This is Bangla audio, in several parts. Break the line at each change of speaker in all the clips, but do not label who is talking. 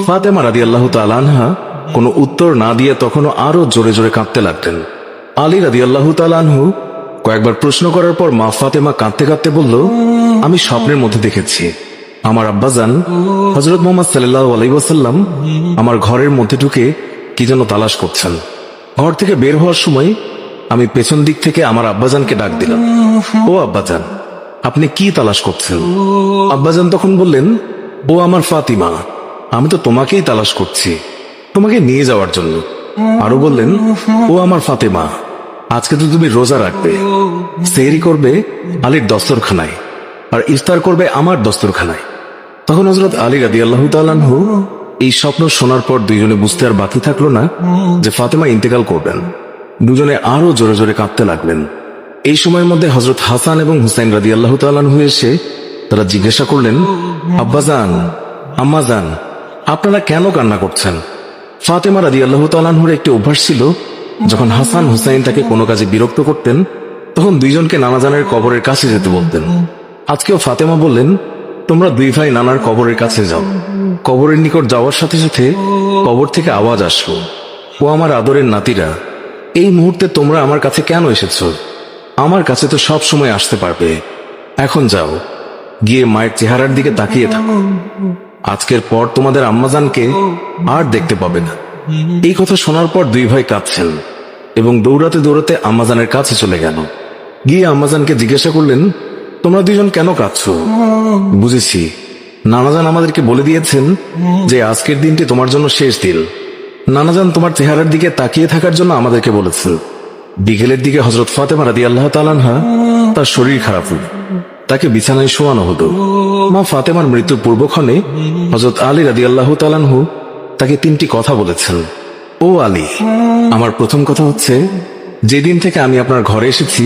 ফাতেমা রাদিয়াল্লাহু তাআলা আনহা কোনো উত্তর না দিয়ে তখনও আরো জোরে জোরে কাঁদতে লাগলেন। আলী রাদিয়াল্লাহু তাআলা আনহু কয়েকবার প্রশ্ন করার পর মা ফাতেমা কাঁদতে কাঁদতে বলল, আমি স্বপ্নের মধ্যে দেখেছি আমার আব্বাজান হযরত মুহাম্মদ সাল্লাল্লাহু আলাইহি ওয়াসাল্লাম আমার ঘরের মধ্যে ঢুকে কি যেন তালাশ করছেন। ঘর থেকে বের হওয়ার সময় আমি পেছন দিক থেকে আমার আব্বাজানকে ডাক দিলাম, ও আব্বাজান, আপনি কি তালাশ করছেন? আব্বাজান তখন বললেন, ও আমার ফাতিমা, আমি তো তোমাকেই তালাশ করছি, তোমাকে নিয়ে যাওয়ার জন্য। আরো বললেন, ও আমার ফাতেমা, আজকে তো তুমি রোজা রাখবে, সেহরি করবে আলীর দস্তরখানায় আর ইফতার করবে আমার দস্তরখানায়। তখন হযরত আলী রাদিয়াল্লাহু তাআলা আনহু এই স্বপ্ন শোনার পর দুইজনে বুঝতে আর বাকি থাকলো না যে ফাতেমা ইন্তেকাল করবেন। দুজনে আরো জোরে জোরে কাঁদতে লাগলেন। এই সময়ের মধ্যে হযরত হাসান এবং হুসাইন রাদিয়াল্লাহু তাআলা আনহু এসে তারা জিজ্ঞাসা করলেন, আব্বাজান, আম্মাজান, আপনারা কেন কান্না করছেন? ফাতেমা রাদিয়াল্লাহু তাআলা আনহুর একটি অভ্যাস ছিল, যখন হাসান হুসাইন তাকে কোনো কাজে বিরক্ত করতেন তখন দুইজনকে নানাজানের কবরের কাছে যেতে বলতেন। আজকেও ফাতেমা বললেন, তোমরা দুই ভাই নানার কবরের কাছে যাও। কবরের নিকট যাওয়ার সাথে সাথে কবর থেকে আওয়াজ আসলো, ও আমার আদরের নাতিরা, এই মুহূর্তে তোমরা আমার কাছে কেন এসেছো? আমার কাছে তো সব সময় আসতে পারবে। এখন যাও, গিয়ে মায়ের চেহারার দিকে তাকিয়ে থাকো। আজকের পর তোমাদের আম্মাজানকে আর দেখতে পাবে না। এই কথা শোনার পর দুই ভাই কাঁদছেন এবং দৌড়াতে দৌড়াতে আম্মাজানের কাছে চলে গেল। গিয়ে আম্মাজানকে জিজ্ঞাসা করলেন, তোমরা দুইজন কেন কাঁদছো? বুঝেছি, নানাজান আমাদেরকে বলে দিয়েছেন যে আজকের দিনটি তোমার জন্য শেষ দিন। নানাজান তোমার চেহারার দিকে তাকিয়ে থাকার জন্য আমাদেরকে বলেছেন। বিকেলের দিকে হযরত ফাতেমা রাদিয়াল্লাহু তাআলা আনহা তার শরীর খারাপ হল, তাকে বিছানায় শোয়ানো হলো। মা ফাতেমার মৃত্যুর পূর্বক্ষণে হযরত আলী রাদিয়াল্লাহু তাআলা আনহু তাকে তিনটি কথা বলেছেন। ও আলী, আমার প্রথম কথা হচ্ছে, যেদিন থেকে আমি আপনার ঘরে এসেছি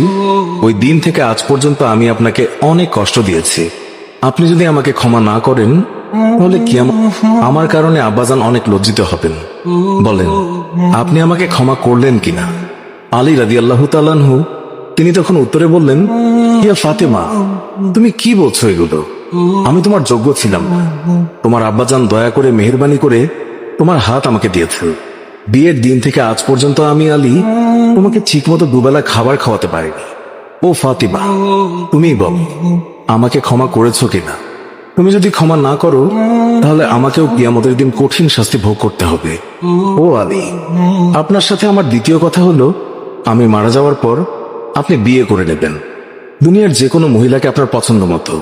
ওই দিন থেকে আজ পর্যন্ত আমি আপনাকে অনেক কষ্ট দিয়েছি। আপনি যদি আমাকে ক্ষমা না করেন তাহলে কি আমার কারণে আব্বাজান অনেক লজ্জিত হবেন। বলেন, আপনি আমাকে ক্ষমা করলেন কিনা? আলী রাদিয়াল্লাহু তাআলা আনহু তিনি তখন উত্তরে বললেন, ইয়া ফাতেমা, তুমি কি বলছো এগুলো? আমি তোমার যোগ্য ছিলাম না। তোমার আব্বাজান দয়া করে মেহেরবানি করে তোমার হাত আমাকে দিয়েছেন। বিয়ের দিন থেকে আজ পর্যন্ত আমি আলী তোমাকে ঠিকমতো দুবেলা খাবার খাওয়াতে পারিনি। ও ফাতিমা, তুমিই বলো, আমাকে ক্ষমা করেছো কিনা? তুমি যদি ক্ষমা না করো তাহলে আমাকেও কিয়ামতের দিন কঠিন শাস্তি ভোগ করতে হবে। ও আলী, আপনার সাথে আমার দ্বিতীয় কথা হলো, আমি মারা যাওয়ার পর আপনি বিয়ে করে নেবেন দুনিয়ার যে কোনো মহিলাকে আপনার পছন্দ মতো।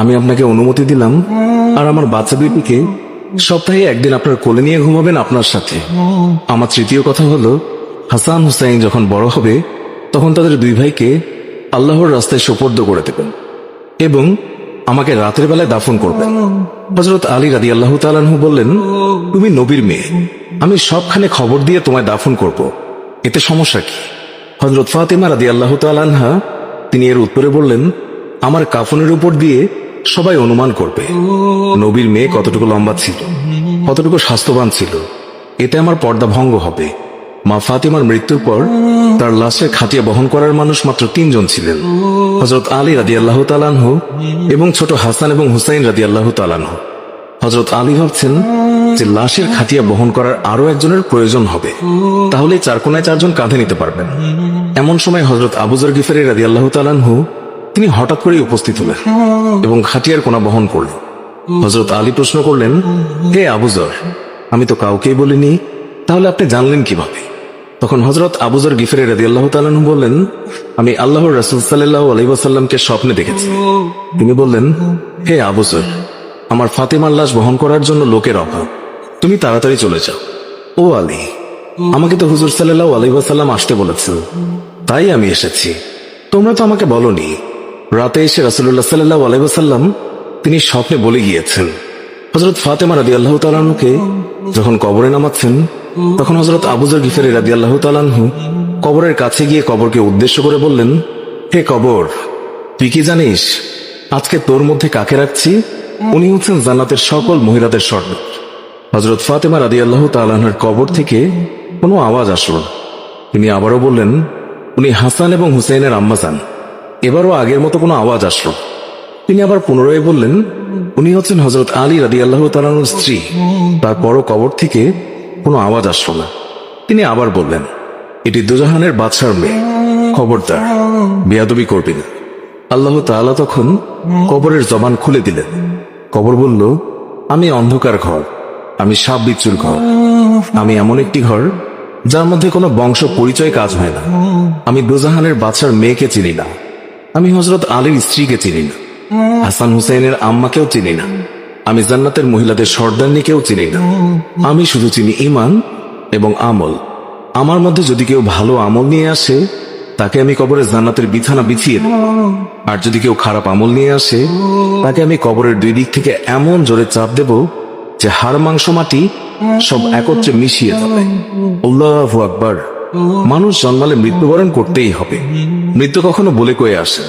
আমি আপনাকে অনুমতি দিলাম, আর আমার বাচ্চা দুইটিকে সপ্তাহে একদিন আপনার কোলে নিয়ে ঘুমাবেন আপনার সাথে। আমার তৃতীয় কথা হলো, হাসান হুসাইন যখন বড় হবে তখন তাদের দুই ভাইকে আল্লাহর রাস্তায় সোপর্দ করে দেবেন এবং আমাকে রাতের বেলায় দাফন করবেন। হযরত আলী রাদিয়াল্লাহু তাআলা আনহু বললেন, তুমি নবীর মেয়ে, আমি সবখানে খবর দিয়ে তোমায় দাফন করব, এতে সমস্যা কি? হযরত ফাতেমা রাদিয়াল্লাহু তাআলা আনহা তিনি এর উত্তরে বললেন, আমার কাফনের উপর দিয়ে সবাই অনুমান করবে নবীর মেয়ে কতটুকু লম্বা ছিল, কতটুকু স্বাস্থ্যবান ছিল, এতে আমার পর্দা ভঙ্গ হবে। মা ফাতিমার মৃত্যুর পর তার লাশের খাটিয়া বহন করার মানুষ মাত্র 3 জন ছিলেন, হযরত আলী রাদিয়াল্লাহু তাআলা আনহু এবং ছোট হাসান এবং হুসাইন রাদিয়াল্লাহু তাআলা আনহু। হযরত আলী ভাবছেন যে লাশের খাটিয়া বহন করার আরো একজনের প্রয়োজন হবে, তাহলে 4 কোনায় 4 জন কাঁধে নিতে পারবেন। এমন সময় হযরত আবু যর গিফারী রাদিয়াল্লাহু তাআলা আনহু তিনি হঠাৎ করেই উপস্থিত হলেন এবং খাটিয়ার কোনা বহন করলেন। হযরত আলী প্রশ্ন করলেন, হে আবু যর, আমি তো কাউকেই বলিনি, তাহলে আপনি জানলেন কিভাবে? তখন হযরত আবু যর গিফারী রাদিয়াল্লাহু তাআলা আনহু বললেন, আমি আল্লাহর রাসূল সাল্লাল্লাহু আলাইহি ওয়াসাল্লামকে স্বপ্নে দেখেছি। তিনি বললেন, হে আবু যর, আমার ফাতেমার লাশ বহন করার জন্য লোকের অভাব, তুমি তাড়াতাড়ি চলে যাও। ও আলী, আমাকে তো হুজুর সাল্লাল্লাহু আলাইহি ওয়াসাল্লাম আসতে বলেছেন, তাই আমি এসেছি। তোমরা তো আমাকে বলনি। রাতে এসে রাসূলুল্লাহ সাল্লাল্লাহু আলাইহি ওয়াসাল্লাম তিনি স্বপ্নে বলে গিয়েছেন। হযরত ফাতেমা রাদিয়াল্লাহু তাআলা আনহুকে যখন কবরে নামাচ্ছেন তখন হযরত আবু যর গিফারী রাদিয়াল্লাহু তাআলা আনহু কবরের কাছে গিয়ে কবরকে উদ্দেশ্য করে বললেন, হে কবর, তুই কি জানিস আজকে তোর মধ্যে কাকে রাখছি? উনি হচ্ছেন জান্নাতের সকল মহিলাদের সর্দার। হযরত ফাতেমা রাদিয়াল্লাহু তাআলা আনহার কবর থেকে কোনো আওয়াজ আসলো না। তিনি আবারও বললেন, উনি হাসান এবং হুসাইনের আম্মাজান। এবারও আগের মতো কোনো আওয়াজ আসলো। তিনি আবার পুনরায় বললেন, উনি হচ্ছেন হযরত আলী রাদিয়াল্লাহু তাআলার স্ত্রী। তারপরও কবর থেকে কোনো আওয়াজ আসলো না। তিনি আবার বললেন, এটি দোজাহানের বাদশার মেয়ে, খবরদার বেয়াদবি করবি না। আল্লাহ তাআলা তখন কবরের জবান খুলে দিলেন। কবর বলল, আমি অন্ধকার ঘর, আমি সাপ বিচ্ছুর ঘর, আমি এমন একটি ঘর যার মধ্যে কোনো বংশ পরিচয় কাজ হয় না। আমি দোজাহানের বাদশার মেয়েকে চিনি না, আমি হযরত আলীর স্ত্রীকে চিনি না, হাসান হুসাইনের আম্মাকেও চিনি না, আমি জান্নাতের মহিলাদের সর্দারনিকেও চিনি না। আমি শুধু চিনি ঈমান এবং আমল। আমার মধ্যে যদি কেউ ভালো আমল নিয়ে আসে, তাকে আমি কবরে জান্নাতের বিছানা বিছিয়ে দেব। আর যদি কেউ খারাপ আমল নিয়ে আসে, তাকে আমি কবরের দুই দিক থেকে এমন জোরে চাপ দেব যে হাড় মাংস মাটি সব একত্রে মিশিয়ে যাবে। আল্লাহু আকবার। মানুষ জন্মালে মৃত্যুবরণ করতেই হবে। মৃত্যু কখনো বলে কয়ে আসে,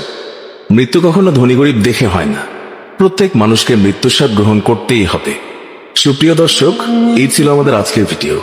মৃত্যু কখনো ধনী গরিব দেখে হয় না। প্রত্যেক মানুষকে মৃত্যুর স্বাদ গ্রহণ করতেই হবে। সুপ্রিয় দর্শক, এই ছিল আমাদের আজকের ভিডিও।